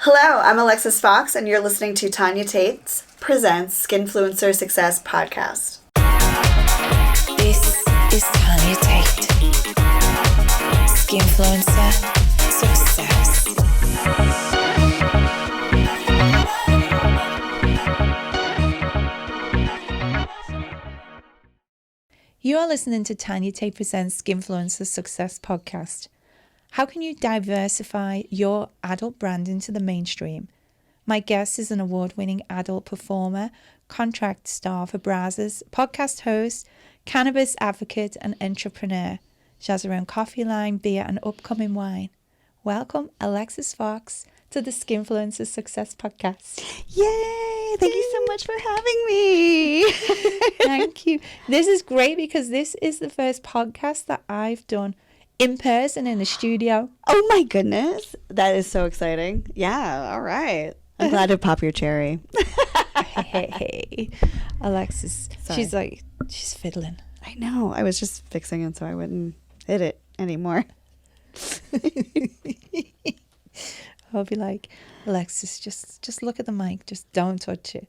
Hello, I'm Alexis Fawx, and you're listening to Tanya Tate presents Skinfluencer Success podcast. This is Tanya Tate. Skinfluencer Success. You are listening to Tanya Tate presents Skinfluencer Success podcast. How can you diversify your adult brand into the mainstream? My guest is an award-winning adult performer, contract star for Brazzers, podcast host, cannabis advocate, and entrepreneur. She has her own coffee line, beer, and upcoming wine. Welcome, Alexis Fawx, to the Skinfluencer Success podcast. Yay! Thank you so much for having me. Thank you. This is great because this is the first podcast that I've done in person in the studio. Oh my goodness. That is so exciting. Yeah, all right. I'm glad to pop your cherry. Hey. Alexis, Sorry. she's fiddling. I know. I was just fixing it so I wouldn't hit it anymore. I'll be like, Alexis, just look at the mic. Just don't touch it.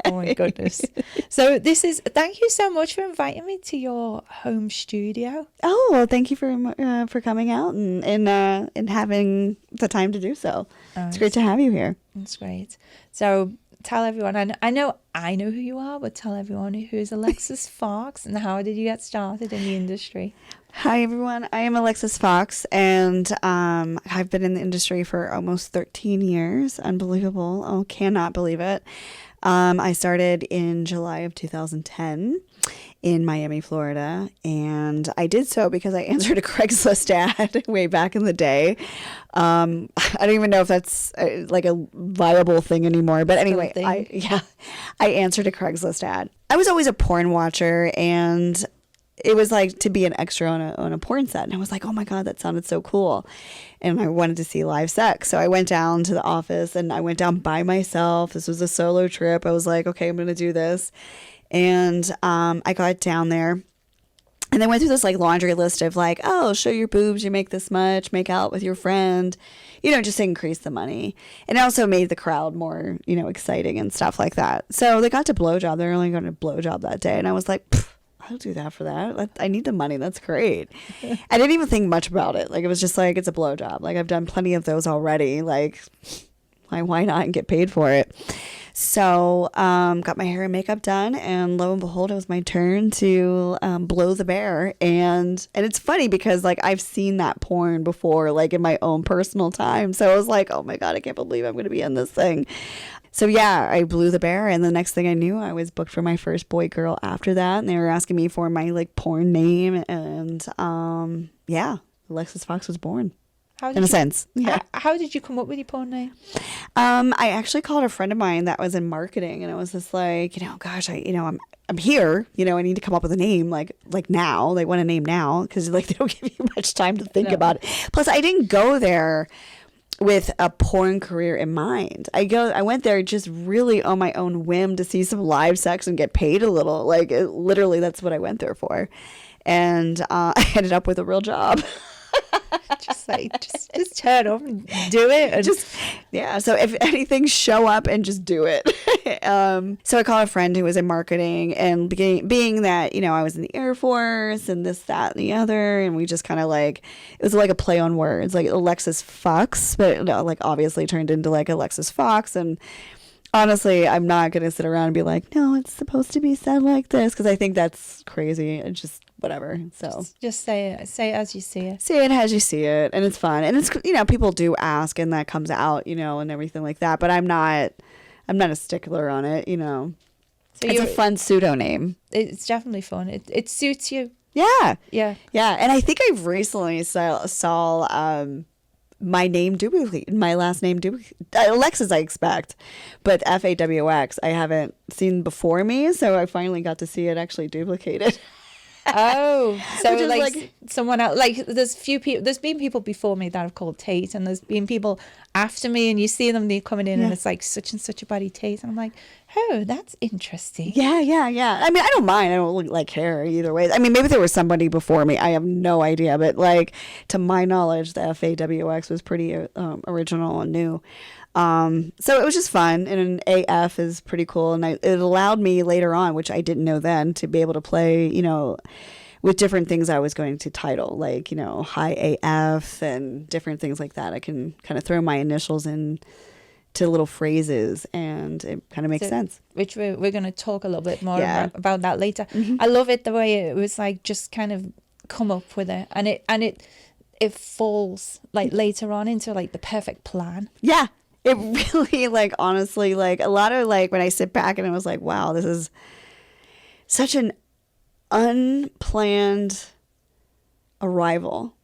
Oh my goodness. So thank you so much for inviting me to your home studio. Oh, well, thank you for coming out and having the time to do so. It's great to have you here. That's great. So tell everyone, I know who you are, but tell everyone who is Alexis Fawx and how did you get started in the industry? Hi, everyone. I am Alexis Fawx, and I've been in the industry for almost 13 years. Unbelievable. Oh, cannot believe it. I started in July of 2010 in Miami, Florida, and I did so because I answered a Craigslist ad way back in the day. I don't even know if that's like a viable thing anymore, but anyway, I answered a Craigslist ad. I was always a porn watcher, and it was like to be an extra on a porn set. And I was like, oh my God, that sounded so cool. And I wanted to see live sex. So I went down to the office and I went down by myself. This was a solo trip. I was like, okay, I'm going to do this. And I got down there and they went through this like laundry list of like, oh, show your boobs. You make this much, make out with your friend, just to increase the money. And it also made the crowd more, exciting and stuff like that. So they got to blowjob. They were only going to blowjob that day. And I was like, I'll do that for that. I need the money. That's great. I didn't even think much about it. Like, it was just like, it's a blowjob. Like, I've done plenty of those already. Like, why not and get paid for it? So, got my hair and makeup done, and lo and behold, it was my turn to blow the bear. And it's funny because, like, I've seen that porn before, like, in my own personal time. So I was like, oh my God, I can't believe I'm going to be in this thing. So yeah, I blew the bear, and the next thing I knew, I was booked for my first boy girl after that, and they were asking me for my like porn name, and Alexis Fawx was born. In a sense. Yeah. How did you come up with your porn name? I actually called a friend of mine that was in marketing, and it was just like, gosh, I'm here, I need to come up with a name like now. They want a name now because like they don't give you much time to think about it. Plus, I didn't go there with a porn career in mind. I went there just really on my own whim to see some live sex and get paid a little. Like literally, that's what I went there for, and I ended up with a real job. just turn up and do it, and so if anything, show up and just do it. So I called a friend who was in marketing, and being that I was in the Air Force and this, that, and the other, and we just kind of like, it was like a play on words, like Alexis Fawx, but like obviously turned into like Alexis Fawx. And honestly, I'm not gonna sit around and be like, no, it's supposed to be said like this, because I think that's crazy. It's just whatever. So just say it as you see it. Say it as you see it, and it's fun. And it's people do ask, and that comes out, and everything like that. But I'm not a stickler on it, So it's a fun pseudo name. It's definitely fun. It suits you. Yeah. Yeah. Yeah. And I think I recently saw my name duplicated, my last name duplicated. Alexis, I expect, but Fawx I haven't seen before me, so I finally got to see it actually duplicated. Oh, so Which is like someone else, like there's been people before me that have called Tate, and there's been people after me, and you see them, they're coming in and it's like such and such a body Tate. And I'm like, oh, that's interesting. Yeah. I mean, I don't mind. I don't like care either way. I mean, maybe there was somebody before me. I have no idea. But like, to my knowledge, the FAWX was pretty original and new. So it was just fun, and an AF is pretty cool. And it allowed me later on, which I didn't know then, to be able to play, with different things I was going to title, like, high AF and different things like that. I can kind of throw my initials in to little phrases, and it kind of makes sense. Which we're going to talk a little bit more about that later. Mm-hmm. I love it the way it was like just kind of come up with it, and it falls like later on into like the perfect plan. Yeah. It really, like, honestly, like, a lot of, like, when I sit back and I was like, wow, this is such an unplanned arrival.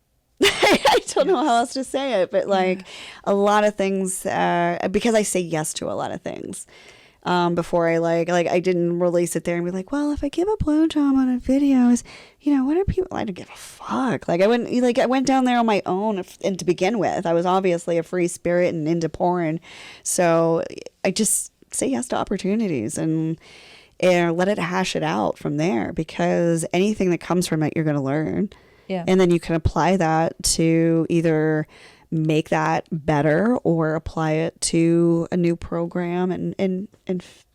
I don't know how else to say it, but, like, a lot of things, because I say yes to a lot of things. Before I I didn't really sit there and be like, well, if I give a blowjob on a video, what are people? I don't give a fuck. Like, I went down there on my own, and to begin with, I was obviously a free spirit and into porn, so I just say yes to opportunities and let it hash it out from there, because anything that comes from it, you're going to learn, and then you can apply that to either make that better or apply it to a new program and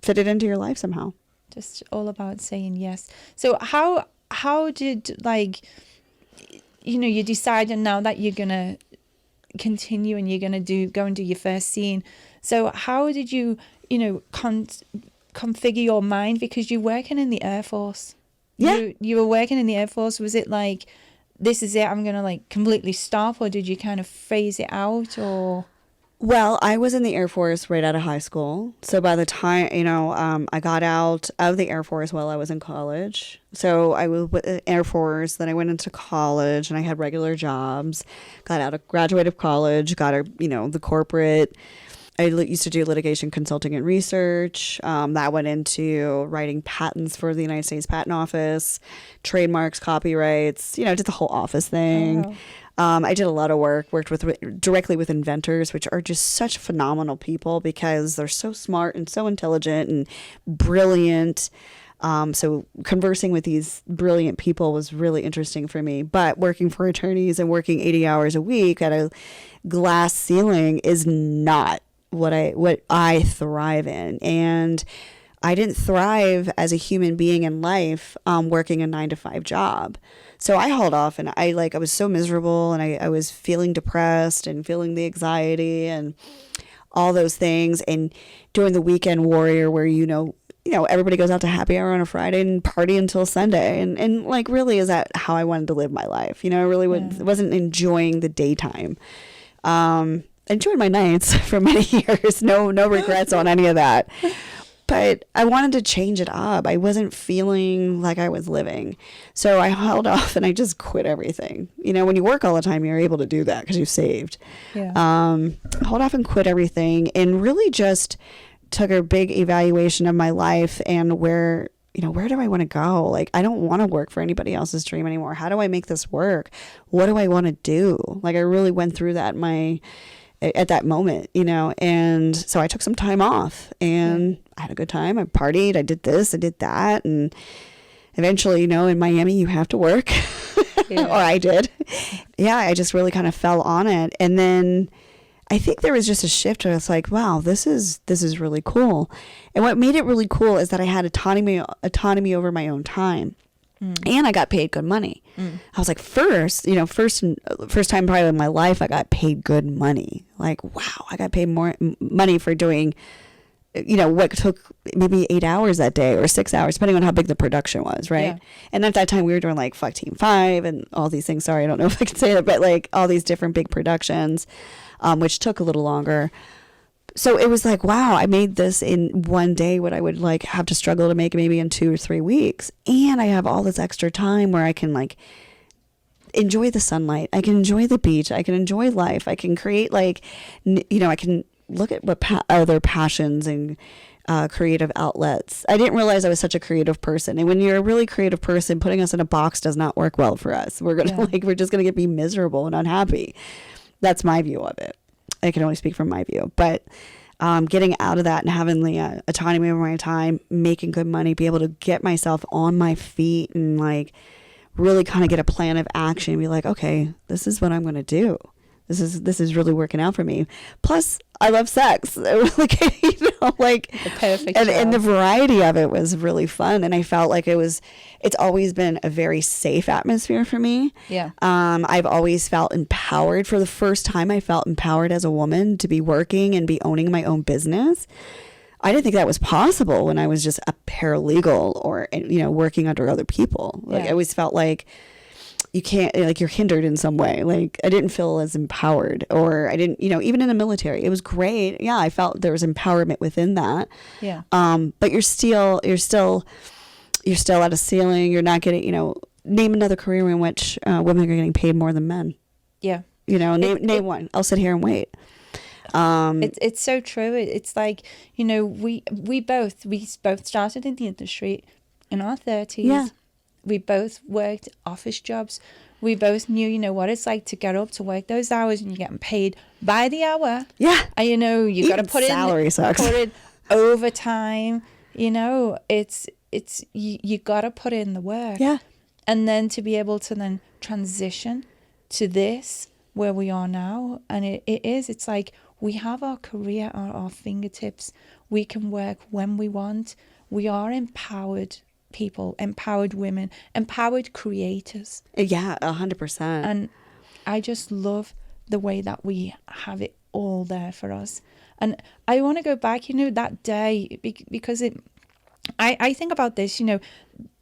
fit it into your life somehow. Just all about saying yes. So how did you decided now that you're gonna continue and you're gonna go and do your first scene. So how did you configure your mind, because you're working in the Air Force? Yeah, you were working in the Air Force. Was it like, this is it, I'm going to like completely stop, or did you kind of phase it out? Or Well, I was in the Air Force right out of high school. So by the time, I got out of the Air Force while I was in college. So I was with the Air Force, then I went into college and I had regular jobs, graduated college, the corporate. I used to do litigation consulting and research. That went into writing patents for the United States Patent Office, trademarks, copyrights, did the whole office thing. Oh. I did a lot of worked directly with inventors, which are just such phenomenal people because they're so smart and so intelligent and brilliant. So conversing with these brilliant people was really interesting for me. But working for attorneys and working 80 hours a week at a glass ceiling is not what I thrive in. And I didn't thrive as a human being in life working a 9-to-5 job. So I hauled off, and I was so miserable, and I was feeling depressed and feeling the anxiety and all those things, and doing the weekend warrior where everybody goes out to happy hour on a Friday and party until Sunday, and like, really, is that how I wanted to live my life? I really wasn't enjoying the daytime. Enjoyed my nights for many years. No regrets on any of that. But I wanted to change it up. I wasn't feeling like I was living. So I held off and I just quit everything. When you work all the time, you're able to do that because you've saved. Yeah. Hold off and quit everything, and really just took a big evaluation of my life and where do I want to go? Like, I don't want to work for anybody else's dream anymore. How do I make this work? What do I want to do? Like, I really went through that at that moment, and so I took some time off and I had a good time. I partied, I did this, I did that. And eventually, in Miami, you have to work, or I did. Yeah. I just really kind of fell on it. And then I think there was just a shift where it's like, wow, this is really cool. And what made it really cool is that I had autonomy over my own time. And I got paid good money. I was like, first time probably in my life, I got paid good money. Like, wow, I got paid more money for doing, what took maybe 8 hours that day or 6 hours, depending on how big the production was, right? Yeah. And at that time, we were doing like Fuck Team 5 and all these things. Sorry, I don't know if I can say that, but like all these different big productions, which took a little longer. So it was like, wow, I made this in one day what I would like have to struggle to make maybe in 2 or 3 weeks. And I have all this extra time where I can like enjoy the sunlight. I can enjoy the beach. I can enjoy life. I can create I can look at what other passions and creative outlets. I didn't realize I was such a creative person. And when you're a really creative person, putting us in a box does not work well for us. We're going to we're just going to be miserable and unhappy. That's my view of it. I can only speak from my view, but getting out of that and having the autonomy over my time, making good money, be able to get myself on my feet and like really kind of get a plan of action and be like, okay, this is what I'm going to do. This is really working out for me. Plus, I love sex. Like, like the perfect and the variety of it was really fun. And I felt like it's always been a very safe atmosphere for me. Yeah. I've always felt empowered. For the first time, I felt empowered as a woman to be working and be owning my own business. I didn't think that was possible when I was just a paralegal or, working under other people. Like, I always felt like you can't, like, you're hindered in some way. Like, I didn't feel as empowered, or I didn't, even in the military, it was great. Yeah. I felt there was empowerment within that. Yeah. But you're still at a ceiling. You're not getting, name another career in which women are getting paid more than men. Yeah. Name one. I'll sit here and wait. It's so true. It's like, we both started in the industry in our 30s. Yeah. We both worked office jobs. We both knew, what it's like to get up to work those hours and you're getting paid by the hour. Yeah. And, you got to put salary sucks. Put in overtime. It's you got to put in the work. Yeah. And then to be able to then transition to this where we are now. And it's like we have our career at our fingertips. We can work when we want. We are empowered people, empowered women, empowered creators. Yeah, 100%. And I just love the way that we have it all there for us. And I want to go back, that day, because I think about this,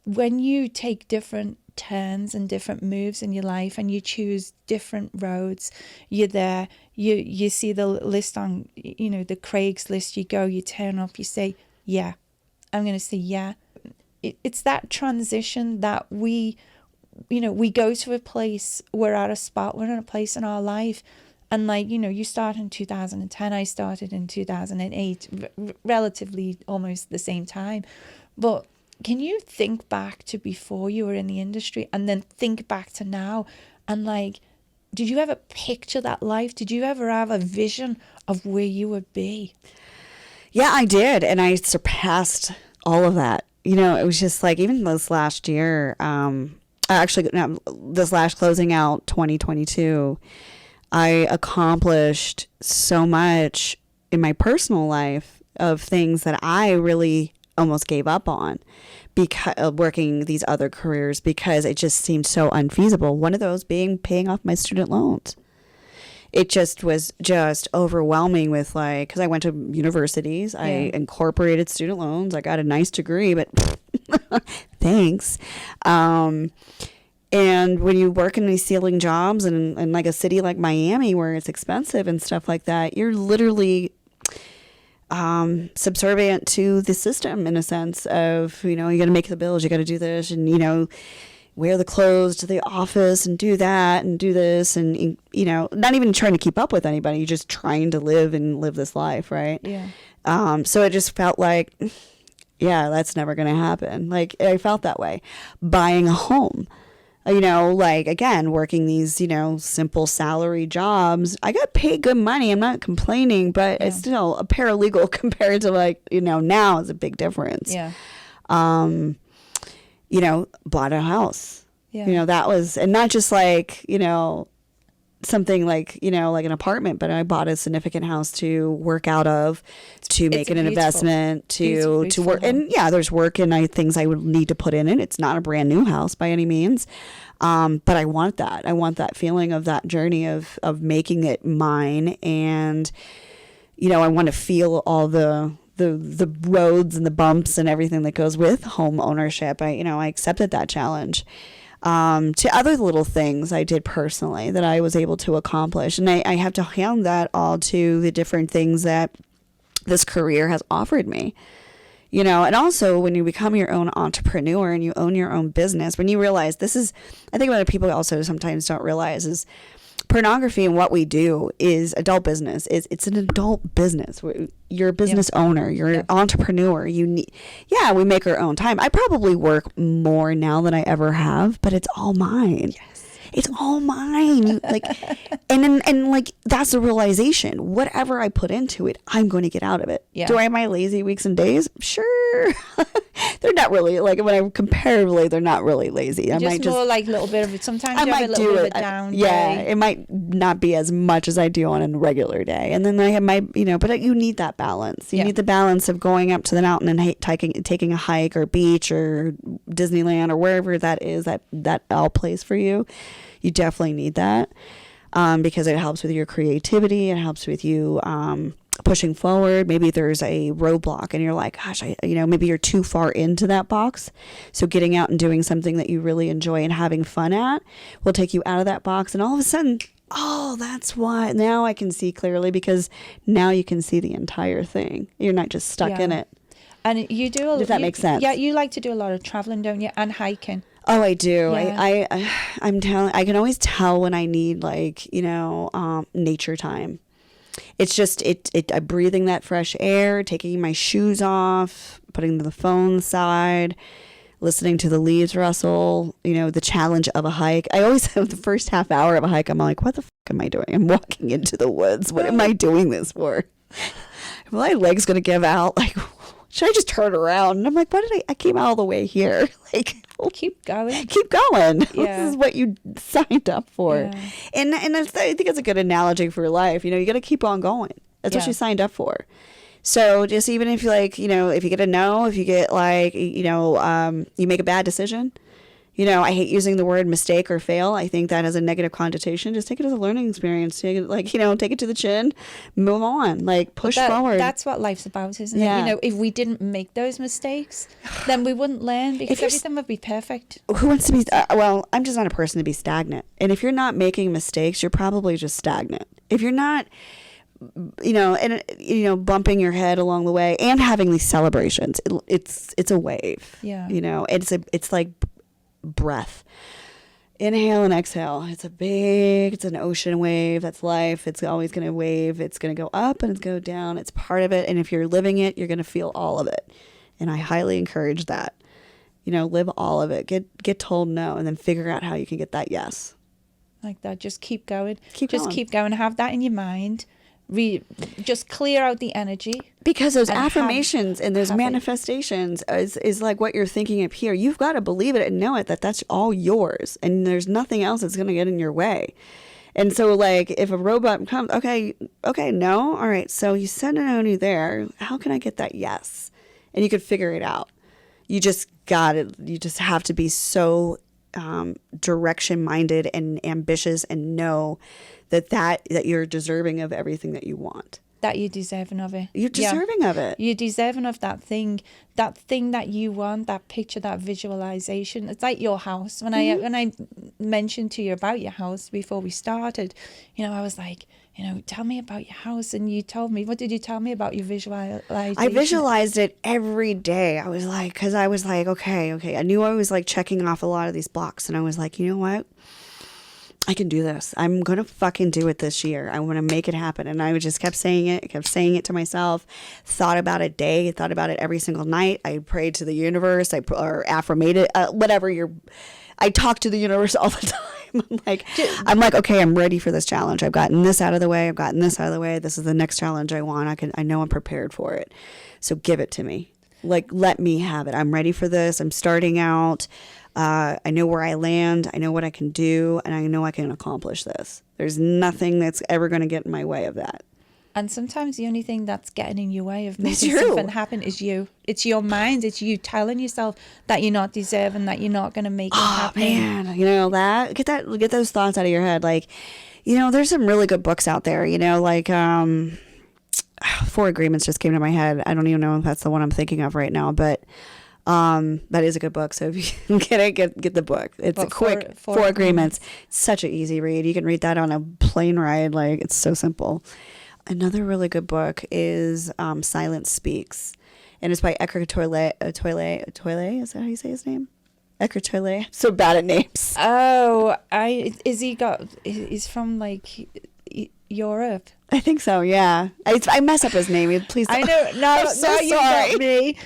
when you take different turns and different moves in your life and you choose different roads, you're there, you see the list on, the Craigslist, you turn up, you say, yeah, I'm going to say yeah. It's that transition that we go to a place, we're at a spot, we're in a place in our life. And like, you start in 2010, I started in 2008, relatively almost the same time. But can you think back to before you were in the industry and then think back to now? And like, did you ever picture that life? Did you ever have a vision of where you would be? Yeah, I did. And I surpassed all of that. It was just like, even this last year, this last closing out 2022, I accomplished so much in my personal life of things that I really almost gave up on because of working these other careers, because it just seemed so unfeasible. One of those being paying off my student loans. It just was just overwhelming with because I went to universities, I incorporated student loans, I got a nice degree, but thanks. And when you work in these ceiling jobs and like a city like Miami where it's expensive and stuff like that, you're literally subservient to the system in a sense of, you got to make the bills, you got to do this, and, wear the clothes to the office and do that and do this. And, not even trying to keep up with anybody. You're just trying to live this life. Right. Yeah. So it just felt like, yeah, that's never going to happen. Like, I felt that way. Buying a home, again, working these, simple salary jobs. I got paid good money. I'm not complaining, but it's still a paralegal compared to now is a big difference. Yeah. Bought a house. Yeah. That was, and not just something like an apartment, but I bought a significant house to work out of, to make it an investment, to work. And there's work and things I would need to put in it. It's not a brand new house by any means. But I want that. I want that feeling of that journey of making it mine. And, I want to feel all the roads and the bumps and everything that goes with home ownership. I accepted that challenge. To other little things I did personally that I was able to accomplish. And I have to hand that all to the different things that this career has offered me. And also when you become your own entrepreneur and you own your own business, when you realize I think what people also sometimes don't realize is pornography and what we do is adult business. It's an adult business. You're a business owner. You're an entrepreneur. We make our own time. I probably work more now than I ever have, but it's all mine. Yes. It's all mine. Like, and like, that's the realization. Whatever I put into it, I'm going to get out of it. Yeah. Do I have my lazy weeks and days? Sure. They're not really, like, when I comparatively, they're not really lazy. I might more like a little bit of it. Sometimes you have a little bit of a down day. It might not be as much as I do on a regular day. And then I have my, but you need that balance. You need the balance of going up to the mountain and taking a hike or beach or Disneyland or wherever that is, that all place for you. You definitely need that because it helps with your creativity. It helps with you pushing forward. Maybe there's a roadblock and you're like, gosh, maybe you're too far into that box. So getting out and doing something that you really enjoy and having fun at will take you out of that box. And all of a sudden, oh, that's why. Now I can see clearly because now you can see the entire thing. You're not just stuck in it. And you do. If that makes sense. Yeah, you like to do a lot of traveling, don't you? And hiking. Oh, I do. Yeah. I can always tell when I need nature time. It's just breathing that fresh air, taking my shoes off, putting the phone aside, listening to the leaves rustle, the challenge of a hike. I always have the first half hour of a hike. I'm like, what the fuck am I doing? I'm walking into the woods. What am I doing this for? My leg's going to give out. Like, should I just turn around? And I'm like, I came all the way here. Like, keep going. Keep going. Yeah. This is what you signed up for. Yeah. And I think it's a good analogy for your life. You got to keep on going. That's what you signed up for. So just even if you if you get a no, if you get you make a bad decision, I hate using the word mistake or fail. I think that has a negative connotation. Just take it as a learning experience. Take it to the chin, move on, push forward. That's what life's about, isn't it? If we didn't make those mistakes, then we wouldn't learn because everything would be perfect. Who wants to be, I'm just not a person to be stagnant. And if you're not making mistakes, you're probably just stagnant. If you're not, bumping your head along the way and having these celebrations, it's a wave. Yeah. It's like breath. Inhale and exhale. It's an ocean wave. That's life. It's always going to wave. It's going to go up and it's go down. It's part of it. And if you're living it, you're going to feel all of it. And I highly encourage that. Live all of it. Get told no and then figure out how you can get that yes. Like that. Just keep going. Keep going. Have that in your mind. Just clear out the energy. Because those affirmations and those manifestations is like what you're thinking up here. You've got to believe it and know it, that's all yours. And there's nothing else that's going to get in your way. And so if a robot comes, okay, no. All right. So you said no to there. How can I get that yes? And you could figure it out. You just got it. You just have to be so direction minded and ambitious and know that you're deserving of everything that you want. That you're deserving of it. You're deserving of it. You're deserving of that thing that you want, that picture, that visualization. It's like your house. When I mentioned to you about your house before we started, I was like, tell me about your house. And you told me, what did you tell me about your visualization? I visualized it every day. I was like, okay. I knew I was checking off a lot of these blocks. And I was like, you know what? I can do this. I'm going to fucking do it this year. I want to make it happen. And I just kept saying it to myself, thought about it thought about it every single night. I prayed to the universe, or affirmated, I talk to the universe all the time. I'm like, okay, I'm ready for this challenge. I've gotten this out of the way. This is the next challenge I want. I know I'm prepared for it. So give it to me. Let me have it. I'm ready for this. I'm starting out. I know where I land. I know what I can do, and I know I can accomplish this. There's nothing that's ever going to get in my way of that. And sometimes the only thing that's getting in your way of making something happen is you. It's your mind. It's you telling yourself that you're not deserving, that you're not going to make it happen. Oh man, get those thoughts out of your head. There's some really good books out there. 4 Agreements just came to my head. I don't even know if that's the one I'm thinking of right now, but that is a good book. So if you can get the book. It's a quick 4 Agreements. It's such an easy read. You can read that on a plane ride. It's so simple. Another really good book is Silence Speaks, and it's by Eckhart Tolle. Tolle, is that how you say his name? Eckhart Tolle. So bad at names. Oh, he's from like Europe. I think so, yeah. I mess up his name. Please don't. I know. No, I'm so no, you sorry. got me.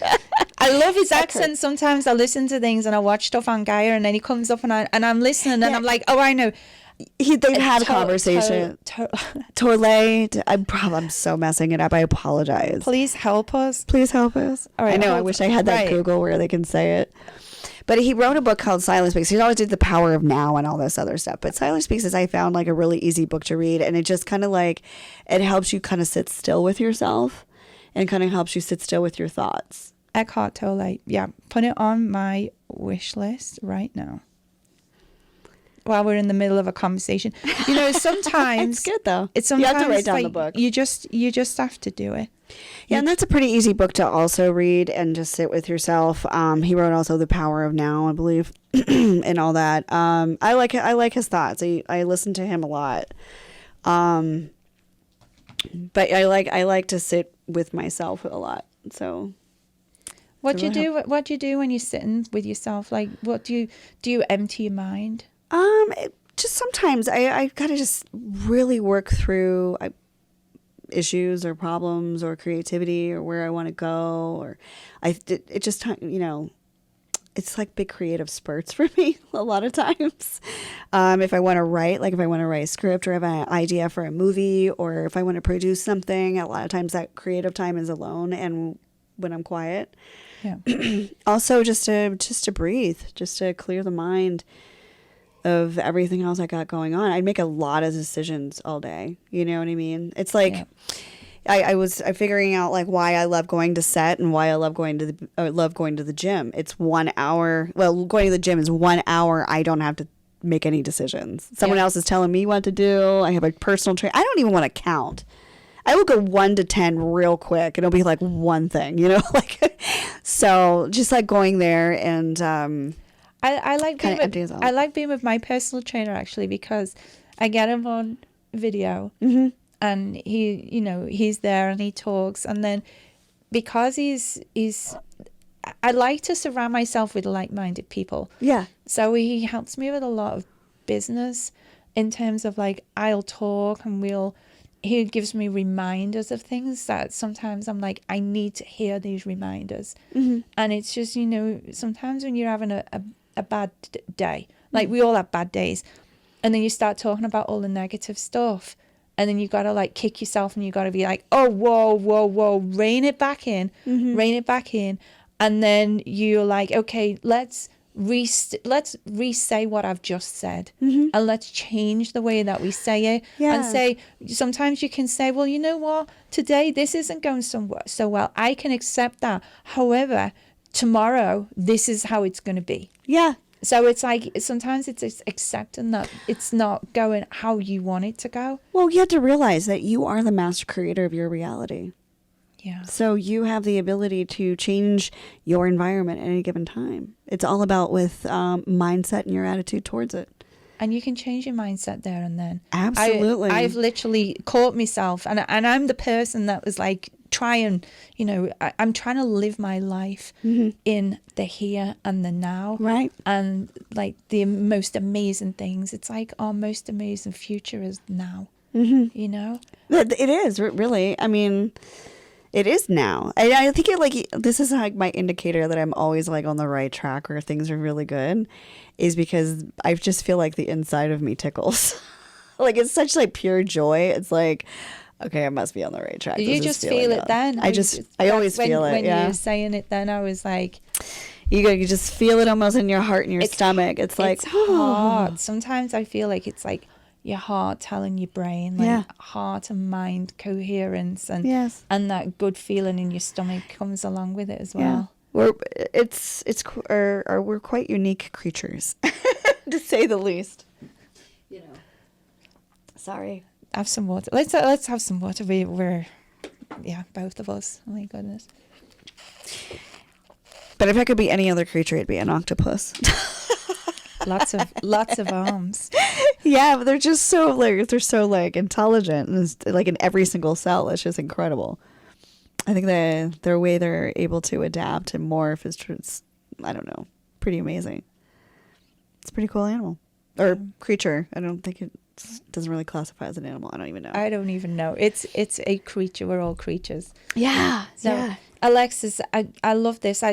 I love his Eckhart. accent. Sometimes I listen to things and I watch stuff on Gaia, and then he comes up and I'm listening and I'm like, oh, I know. They've had a conversation. Tolle. I'm so messing it up. I apologize. Please help us. Please help us. All right, I know. I wish I had that Google where they can say it. But he wrote a book called Silence Speaks. He always did The Power of Now and all this other stuff. But Silence Speaks is, I found, like a really easy book to read. And it just kind of like, it helps you kind of sit still with yourself and kind of helps you sit still with your thoughts. Eckhart Tolle. Yeah. Put it on my wish list right now. While we're in the middle of a conversation. You know, sometimes it's good though. It's sometimes you have to write down like, the book. You just have to do it. Yeah, and that's a pretty easy book to also read and just sit with yourself. He wrote also The Power of Now, I believe, and all that. I like it. I like his thoughts. I listen to him a lot. But I like to sit with myself a lot. So what do you do? What do you do when you're sitting with yourself? Like, what do you empty your mind? Just sometimes I gotta just really work through issues or problems or creativity or where I want to go, or it just, you know, it's like big creative spurts for me a lot of times. If I want to write, like if I want to write a script or have an idea for a movie, or if I want to produce something, a lot of times that creative time is alone and when I'm quiet. Yeah. Also just to breathe, just to clear the mind of everything else I got going on. I make a lot of decisions all day. You know what I mean? It's like, yeah. I'm figuring out like why I love going to set and why I love going to the gym. It's 1 hour. Well, going to the gym is 1 hour. I don't have to make any decisions. Someone else is telling me what to do. I have a personal trainer. I don't even want to count. I will go 1 to 10 real quick. It'll be like one thing, you know, like, so just like going there and, I like being with my personal trainer actually, because I get him on video and he's there and he talks, and then because I like to surround myself with like-minded people. Yeah. So he helps me with a lot of business in terms of like I'll talk and he gives me reminders of things that sometimes I'm like, I need to hear these reminders. And it's just, you know, sometimes when you're having a bad day, like we all have bad days, and then you start talking about all the negative stuff, and then you gotta like kick yourself and you gotta be like, oh, whoa, rein it back in, and then you're like, okay, let's re-say what I've just said, and let's change the way that we say it. And say, sometimes you can say, well, you know what, today this isn't going so well, I can accept that, however tomorrow this is how it's going to be. Yeah. So it's like sometimes it's accepting that it's not going how you want it to go. Well, you have to realize that you are the master creator of your reality. Yeah. So you have the ability to change your environment at any given time. It's all about with mindset and your attitude towards it. And you can change your mindset there and then. Absolutely. I've literally caught myself, and I'm the person that was like, I'm trying to live my life in the here and the now. Right. And like the most amazing things, it's like our most amazing future is now, you know? It is, really. I mean, it is now. I think this is like my indicator that I'm always like on the right track or things are really good, is because I just feel like the inside of me tickles. Like it's such like pure joy. It's like, okay, I must be on the right track. You just feel it then. I always feel it. When you were saying it then, I was like, you just feel it almost in your heart and your stomach. It's like, hard. Sometimes I feel like it's like your heart telling your brain, like heart and mind coherence, and that good feeling in your stomach comes along with it as well. We're quite unique creatures, to say the least. You know. Sorry. Have some water. Let's have some water. We're both of us. Oh my goodness. But if I could be any other creature, it'd be an octopus. lots of arms. Yeah, but they're just so like intelligent, and it's, like in every single cell. It's just incredible. I think their way they're able to adapt and morph is, I don't know, pretty amazing. It's a pretty cool animal or creature. I don't think it doesn't really classify as an animal. I don't even know. I don't even know. It's a creature. We're all creatures. Yeah. So, yeah. Alexis, I love this.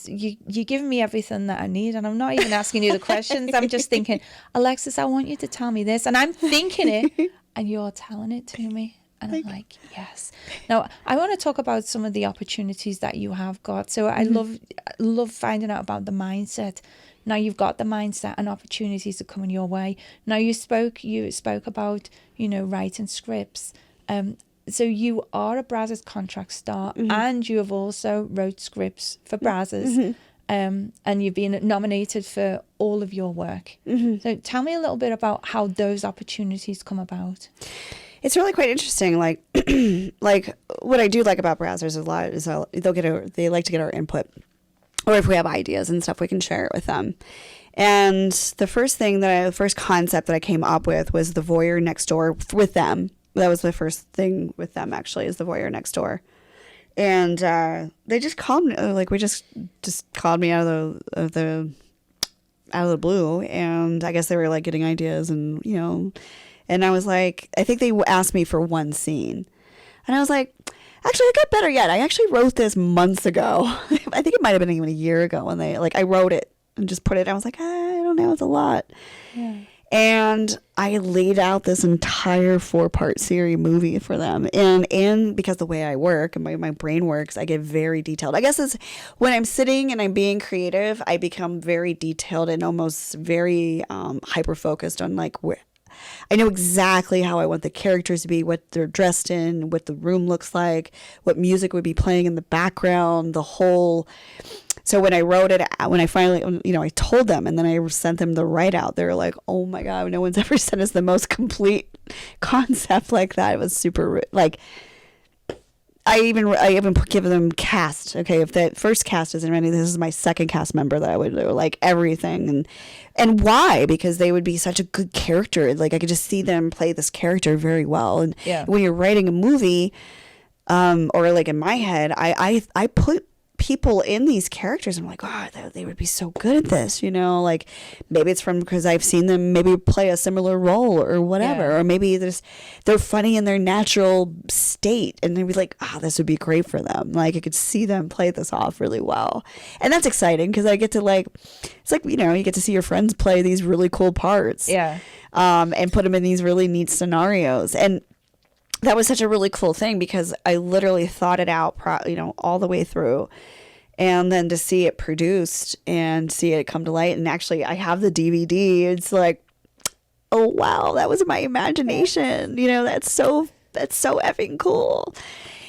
You're giving me everything that I need, and I'm not even asking you the questions. I'm just thinking, Alexis, I want you to tell me this, and I'm thinking it, and you're telling it to me. And I'm like, yes. Now, I want to talk about some of the opportunities that you have got. So I love finding out about the mindset. Now you've got the mindset and opportunities are coming your way. Now you spoke about, writing scripts. So you are a Brazzers contract star, and you have also wrote scripts for Brazzers. And you've been nominated for all of your work. So tell me a little bit about how those opportunities come about. It's really quite interesting. Like, like what I do like about Brazzers a lot is they like to get our input, or if we have ideas and stuff, we can share it with them. And the first concept that I came up with was the voyeur next door with them. That was the first thing with them, actually, is the voyeur next door. And they just called me, like, we just called me out of the blue, and I guess they were like getting ideas, and and I was like, I think they asked me for one scene, and I was like, actually, it got better yet. I actually wrote this months ago. I think it might have been even a year ago when I wrote it and just put it. I was like, I don't know, it's a lot. Yeah. And I laid out this entire 4-part series movie for them. And because the way I work and my brain works, I get very detailed. I guess it's when I'm sitting and I'm being creative, I become very detailed and almost very hyper-focused on like where I know exactly how I want the characters to be, what they're dressed in, what the room looks like, what music would be playing in the background, the whole. So when I wrote it, when I finally, I told them, and then I sent them the write out, they were like, oh my God, no one's ever sent us the most complete concept like that. It was super, like, I even give them cast. Okay, if the first cast isn't ready, this is my second cast member that I would do, like, everything. And why? Because they would be such a good character. Like, I could just see them play this character very well. And when you're writing a movie, or like in my head, I put people in these characters. I'm like, oh, they would be so good at this, like maybe it's because I've seen them maybe play a similar role or whatever, or maybe they're funny in their natural state, and they'd be like, oh, this would be great for them. Like, I could see them play this off really well, and that's exciting because I get to it's like, you get to see your friends play these really cool parts, and put them in these really neat scenarios. And that was such a really cool thing because I literally thought it out, all the way through. And then to see it produced and see it come to light. And actually, I have the DVD. It's like, oh, wow, that was my imagination. That's so effing cool.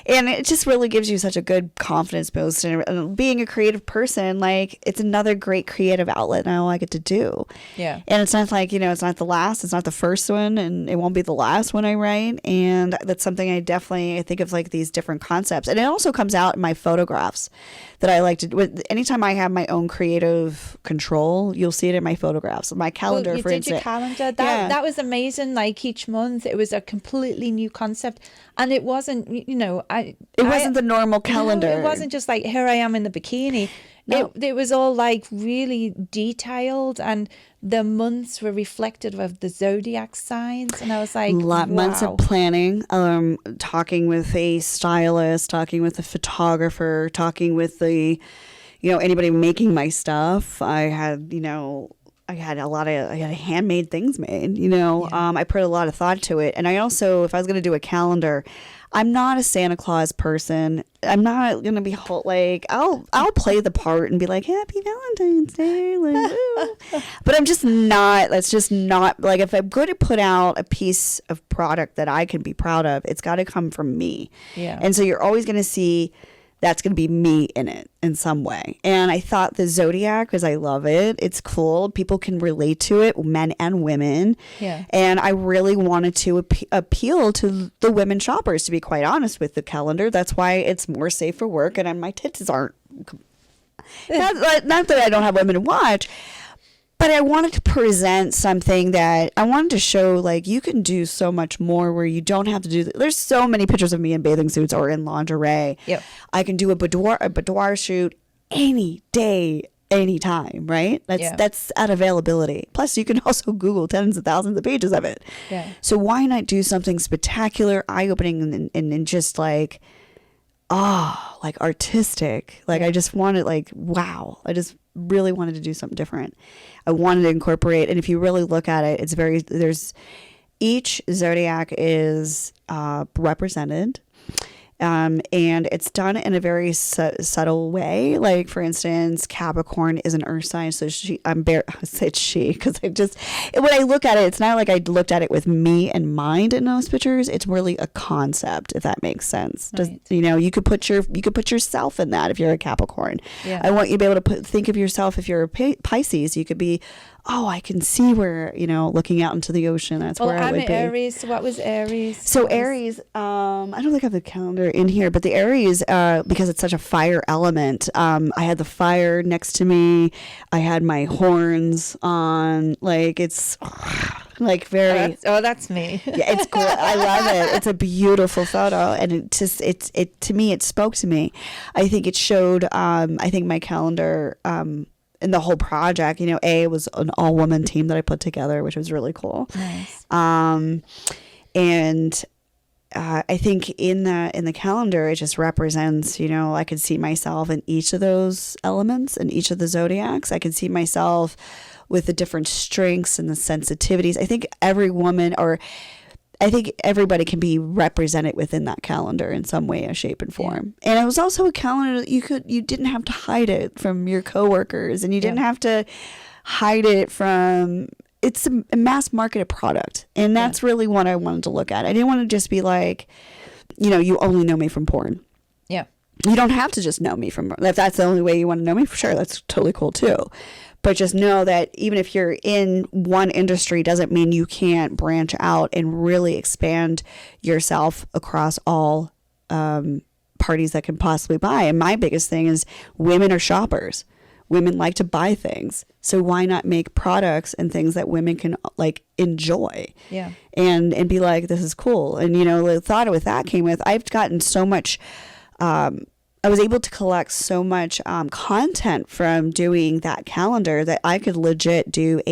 And it just really gives you such a good confidence boost. And being a creative person, like, it's another great creative outlet now I get to do. Yeah. And it's not like, it's not the last, it's not the first one, and it won't be the last one I write. And that's something I think of, like, these different concepts. And it also comes out in my photographs that I like to do. Anytime I have my own creative control, you'll see it in my photographs. My calendar, for instance. You did your calendar. That was amazing. Like, each month, it was a completely new concept. And it wasn't, it wasn't the normal calendar. No, it wasn't just like, here I am in the bikini. No. It was all like really detailed, and the months were reflective of the zodiac signs. And I was like, wow. Months of planning, talking with a stylist, talking with a photographer, talking with the, anybody making my stuff. I had handmade things made, I put a lot of thought to it. And I also, if I was going to do a calendar, I'm not a Santa Claus person. I'm not going to be like, I'll play the part and be like, Happy Valentine's Day. Like, but I'm just not, that's just not, like, if I'm going to put out a piece of product that I can be proud of, it's got to come from me. Yeah. And so you're always going to see that's going to be me in it in some way. And I thought the Zodiac, because I love it. It's cool. People can relate to it, men and women. Yeah. And I really wanted to appeal to the women shoppers, to be quite honest, with the calendar. That's why it's more safe for work. And my tits aren't, not that I don't have women to watch, but I wanted to present something that I wanted to show, like, you can do so much more where you don't have to do. There's so many pictures of me in bathing suits or in lingerie. Yep. I can do a boudoir shoot any day anytime, right? That's at availability. Plus, you can also Google tens of thousands of pages of it. Yeah. So why not do something spectacular, eye-opening, and just like, like artistic? Like I just wanted, like, wow. I just really wanted to do something different. I wanted to incorporate, and if you really look at it, each zodiac is represented. And it's done in a very subtle way. Like, for instance, Capricorn is an earth sign. So I said she, because when I look at it, it's not like I looked at it with me in mind in those pictures. It's really a concept, if that makes sense. Right. You could put yourself in that if you're a Capricorn. Yeah. I want you to be able to think of yourself if you're a Pisces. You could be, I can see where, looking out into the ocean. That's where I would be. I'm Aries. So what was Aries? So Aries, I don't think I have the calendar in here, but the Aries, because it's such a fire element, I had the fire next to me. I had my horns on. Like, it's like very. That's me. Yeah, it's cool. I love it. It's a beautiful photo, and it to me, it spoke to me. I think it showed. I think my calendar. In the whole project, it was an all-woman team that I put together, which was really cool. Nice. And I think in the calendar, it just represents, I could see myself in each of those elements, in each of the zodiacs. I could see myself with the different strengths and the sensitivities. I think everybody can be represented within that calendar in some way, shape, and form. Yeah. And it was also a calendar that you didn't have to hide it from your coworkers, and you didn't have to hide it from. It's a mass marketed product, and that's really what I wanted to look at. I didn't want to just be like, you only know me from porn. Yeah. You don't have to just know me from. If that's the only way you want to know me, for sure, that's totally cool too. But just know that even if you're in one industry, doesn't mean you can't branch out and really expand yourself across all parties that can possibly buy. And my biggest thing is women are shoppers. Women like to buy things. So why not make products and things that women can like enjoy? Yeah. And be like, this is cool. And, the thought with that came with, I've gotten so much I was able to collect so much content from doing that calendar that I could legit do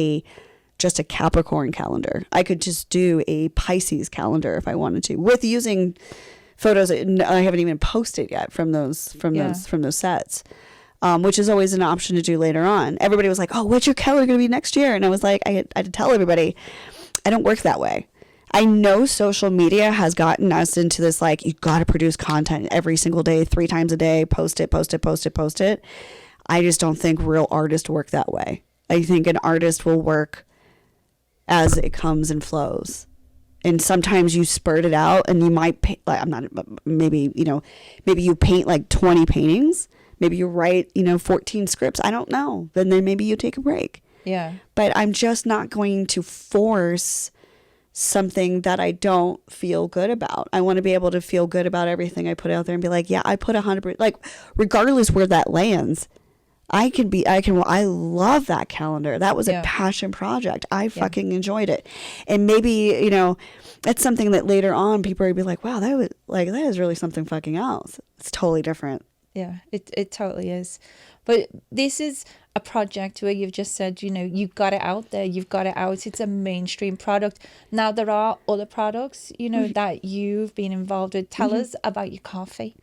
just a Capricorn calendar. I could just do a Pisces calendar if I wanted to, with using photos that I haven't even posted yet from those sets, which is always an option to do later on. Everybody was like, "Oh, what's your calendar going to be next year?" And I was like, I had to tell everybody, I don't work that way. I know social media has gotten us into this, like, you got to produce content every single day, 3 times a day, post it. I just don't think real artists work that way. I think an artist will work as it comes and flows. And sometimes you spurt it out and you might paint, like, maybe you paint like 20 paintings. Maybe you write, 14 scripts. I don't know. Then maybe you take a break. Yeah. But I'm just not going to force something that I don't feel good about. I want to be able to feel good about everything I put out there and be like, yeah, I put 100%, like, regardless where that lands, I love that calendar. That was a passion project. I fucking enjoyed it. And maybe, that's something that later on people would be like, wow, that is really something fucking else. It's totally different. Yeah, it totally is. But this is a project where you've just said, you've got it out there, you've got it out. It's a mainstream product. Now, there are other products, that you've been involved with. Tell us about your coffee.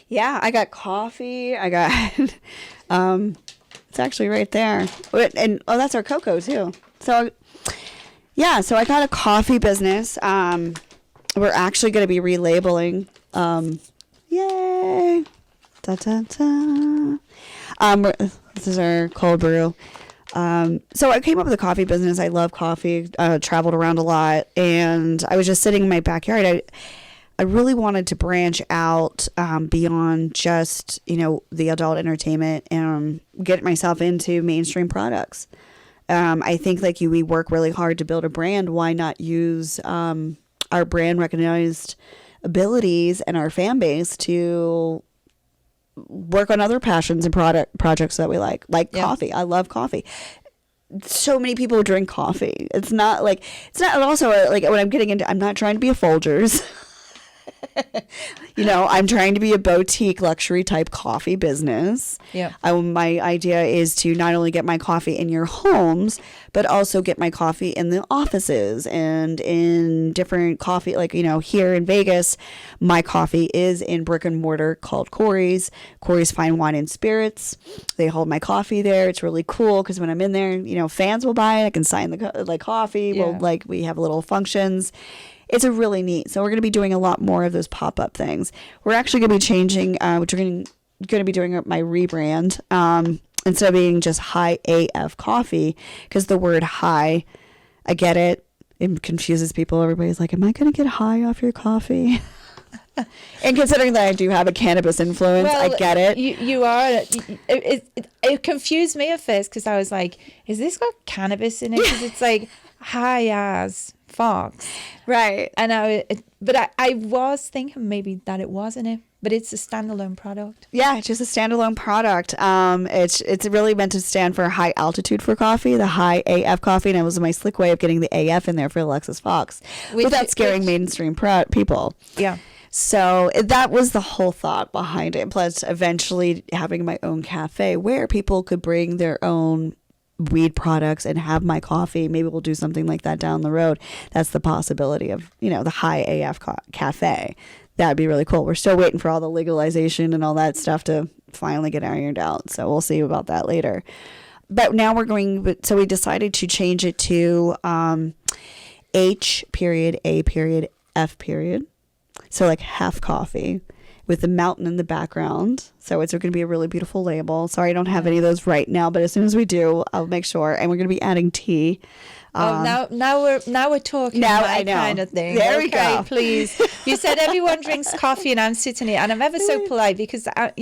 Yeah, I got coffee. I got, it's actually right there. And, that's our cocoa too. So, yeah, so I got a coffee business. We're actually going to be relabeling. Yay. Da, da, da. This is our cold brew. So I came up with a coffee business. I love coffee. Traveled around a lot, and I was just sitting in my backyard. I really wanted to branch out beyond just the adult entertainment and get myself into mainstream products. I think we work really hard to build a brand. Why not use our brand recognized abilities and our fan base to work on other passions and projects that we like coffee. I love coffee. So many people drink coffee. It's not also when I'm getting into, I'm not trying to be a Folgers. I'm trying to be a boutique luxury type coffee business. Yeah. My idea is to not only get my coffee in your homes, but also get my coffee in the offices and in different coffee, like, here in Vegas, my coffee is in brick and mortar called Corey's Fine Wine and Spirits. They hold my coffee there. It's really cool because when I'm in there, fans will buy it. I can sign the coffee. Yeah. We have little functions. It's a really neat. So we're going to be doing a lot more of those pop-up things. We're actually going to be changing, which we're going to be doing my rebrand. Instead of being just high AF coffee, because the word high, I get it. It confuses people. Everybody's like, am I going to get high off your coffee? And considering that I do have a cannabis influence, I get it. You are. It confused me at first because I was like, is this got cannabis in it? Because it's like high as Fawx. Right. And I was thinking maybe that it wasn't it, but it's a standalone product. Yeah, it's just a standalone product. It's really meant to stand for high altitude for coffee, the high AF coffee, and it was my slick way of getting the AF in there for Alexis Fawx without scaring mainstream people. Yeah. So that was the whole thought behind it. Plus, eventually having my own cafe where people could bring their own weed products and have my coffee. Maybe we'll do something like that down the road. That's the possibility of, the high AF cafe. That'd be really cool. We're still waiting for all the legalization and all that stuff to finally get ironed out. So we'll see about that later. But now so we decided to change it to H period, A period, F period. So like half coffee with the mountain in the background. So it's going to be a really beautiful label. Sorry, I don't have any of those right now, but as soon as we do, I'll make sure. And we're going to be adding tea. Now we're talking I know. Kind of thing. There we go. Please. You said everyone drinks coffee, and I'm sitting here, and I'm ever so polite because I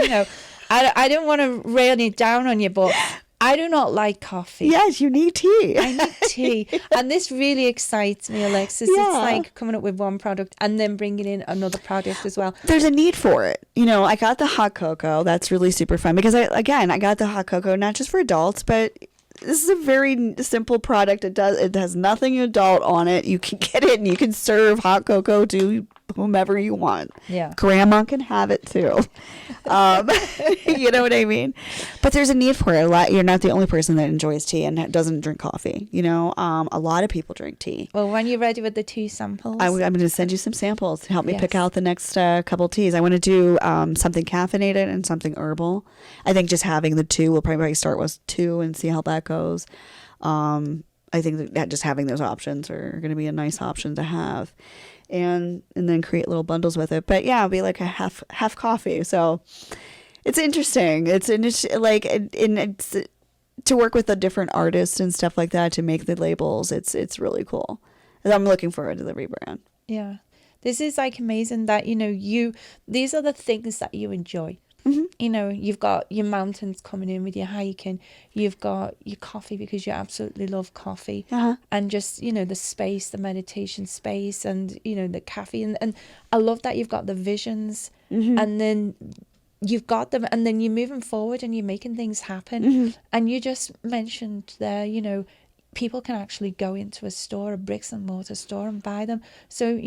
don't want to rail it down on you, but I do not like coffee. Yes, you need tea. I need tea. And this really excites me, Alexis. Yeah. It's like coming up with one product and then bringing in another product as well. There's a need for it. I got the hot cocoa. That's really super fun because I got the hot cocoa not just for adults, but this is a very simple product. It has nothing adult on it. You can get it and you can serve hot cocoa to whomever you want. Yeah. Grandma can have it too. You know what I mean? But there's a need for it. You're not the only person that enjoys tea and doesn't drink coffee. A lot of people drink tea. Well, when you're ready with the tea samples, I'm going to send you some samples to help me Yes. pick out the next couple teas. I want to do something caffeinated and something herbal. I think just having the two, we'll probably start with two and see how that goes. I think that just having those options are going to be a nice option to have. And then create little bundles with it. But yeah, it'll be like a half coffee. So it's interesting. It's to work with the different artists and stuff like that to make the labels. It's really cool. And I'm looking forward to the rebrand. Yeah. This is like amazing that, these are the things that you enjoy. Mm-hmm. You've got your mountains coming in with your hiking. You've got your coffee because you absolutely love coffee. Uh-huh. And just, the space, the meditation space and, the cafe. And I love that you've got the visions and then you've got them and then you're moving forward and you're making things happen. Mm-hmm. And you just mentioned there, people can actually go into a store, a bricks and mortar store and buy them. So,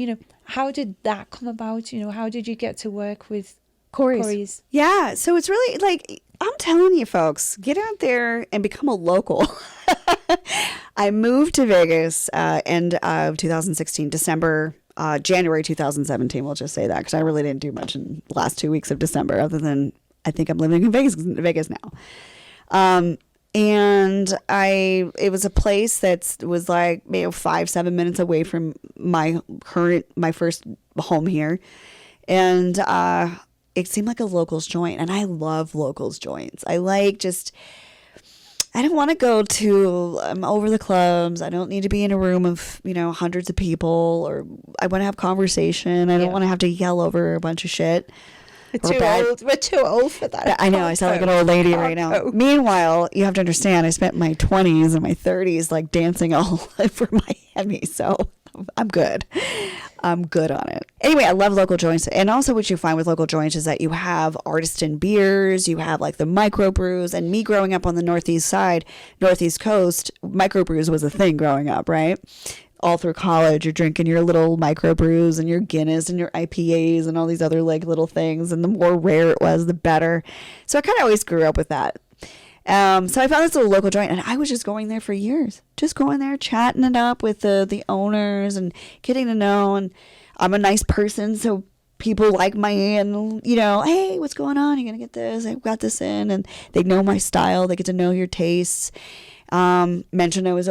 how did that come about? How did you get to work with Corey's? Yeah. So it's really I'm telling you folks, get out there and become a local. I moved to Vegas end of 2016, January 2017. We'll just say that because I really didn't do much in the last 2 weeks of December other than I think I'm living in Vegas now. And it was a place that was like maybe 5-7 minutes away from my first home here. And, it seemed like a locals joint, and I love locals joints. I don't want to go to over the clubs. I don't need to be in a room of, hundreds of people, or I want to have conversation. I don't want to have to yell over a bunch of shit. We're too old for that. I know. I sound like an old lady right now. Meanwhile, you have to understand, I spent my 20s and my 30s dancing all over Miami, so I'm good. I'm good on it. Anyway, I love local joints. And also what you find with local joints is that you have artisan beers, you have the microbrews. And me growing up on the Northeast coast, microbrews was a thing growing up, right? all through college, you're drinking your little microbrews and your Guinness and your IPAs and all these other like little things. And the more rare it was, the better. So I kind of always grew up with that. So I found this little local joint, and I was just going there for years, just going there, chatting it up with the owners and getting to know. And I'm a nice person, so people like my, and hey, what's going on? You're gonna get this. I got this in, and they know my style. They get to know your tastes. Mentioned I was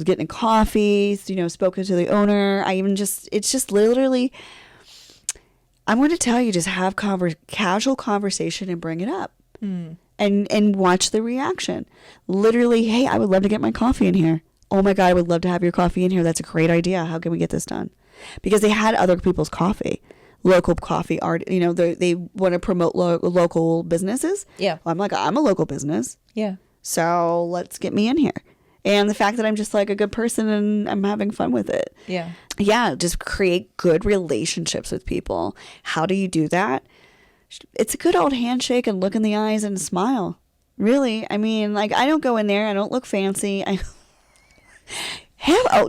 getting a coffee, spoken to the owner. It's just literally, I'm going to tell you, just have casual conversation and bring it up and watch the reaction. Literally, hey, I would love to get my coffee in here. Oh my God, I would love to have your coffee in here. That's a great idea. How can we get this done? Because they had other people's coffee, local coffee art, they want to promote local businesses. Yeah. I'm like, I'm a local business. Yeah. So let's get me in here. And the fact that I'm just like a good person and I'm having fun with it. Yeah. Yeah. Just create good relationships with people. How do you do that? It's a good old handshake and look in the eyes and smile. Really. I mean, like, I don't go in there. I don't look fancy.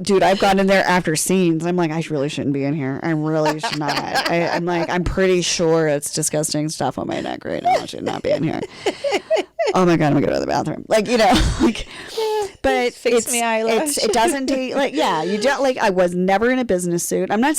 Dude, I've gone in there after scenes. I'm like, I really shouldn't be in here. I really should not. I'm like, I'm pretty sure it's disgusting stuff on my neck right now. I should not be in here. Oh my God, I'm gonna go to the bathroom. Like, but Fix me eyelash. it doesn't take, like, yeah, you don't, like, I was never in a business suit. I'm not saying